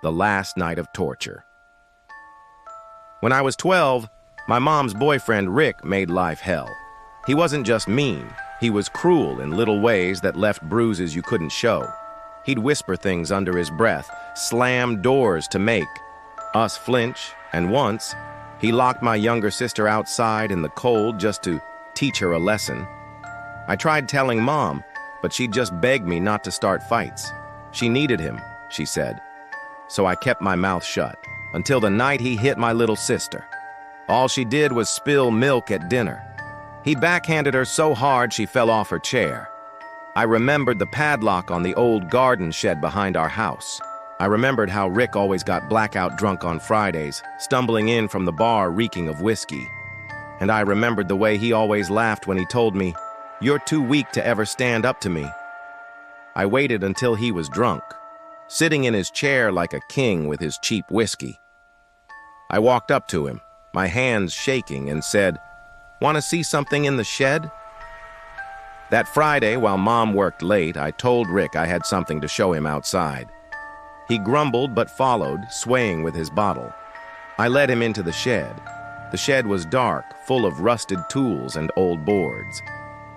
the last night of torture. When I was 12, my mom's boyfriend Rick made life hell. He wasn't just mean, he was cruel in little ways that left bruises you couldn't show. He'd whisper things under his breath, slam doors to make us flinch, and once, he locked my younger sister outside in the cold just to teach her a lesson. I tried telling Mom, but she'd just beg me not to start fights. She needed him, she said. So I kept my mouth shut, until the night he hit my little sister. All she did was spill milk at dinner. He backhanded her so hard she fell off her chair. I remembered the padlock on the old garden shed behind our house. I remembered how Rick always got blackout drunk on Fridays, stumbling in from the bar reeking of whiskey. And I remembered the way he always laughed when he told me, "You're too weak to ever stand up to me." I waited until he was drunk, sitting in his chair like a king with his cheap whiskey. I walked up to him, my hands shaking, and said, "Want to see something in the shed?" That Friday, while Mom worked late, I told Rick I had something to show him outside. He grumbled but followed, swaying with his bottle. I led him into the shed. The shed was dark, full of rusted tools and old boards.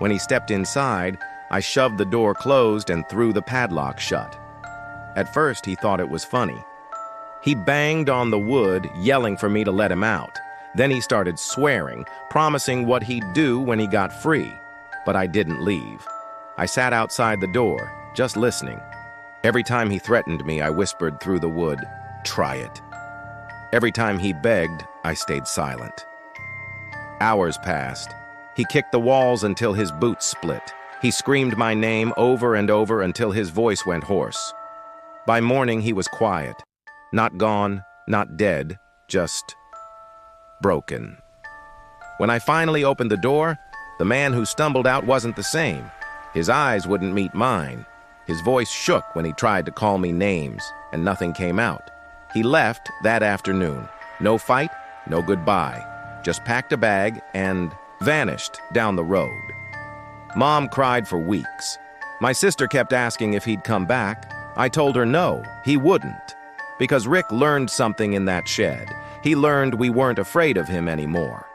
When he stepped inside, I shoved the door closed and threw the padlock shut. At first, he thought it was funny. He banged on the wood, yelling for me to let him out. Then he started swearing, promising what he'd do when he got free. But I didn't leave. I sat outside the door, just listening. Every time he threatened me, I whispered through the wood, "Try it." Every time he begged, I stayed silent. Hours passed. He kicked the walls until his boots split. He screamed my name over and over until his voice went hoarse. By morning, he was quiet. Not gone, not dead, just broken. When I finally opened the door, the man who stumbled out wasn't the same. His eyes wouldn't meet mine. His voice shook when he tried to call me names, and nothing came out. He left that afternoon. No fight, no goodbye. Just packed a bag and vanished down the road. Mom cried for weeks. My sister kept asking if he'd come back. I told her no, he wouldn't. Because Rick learned something in that shed. He learned we weren't afraid of him anymore.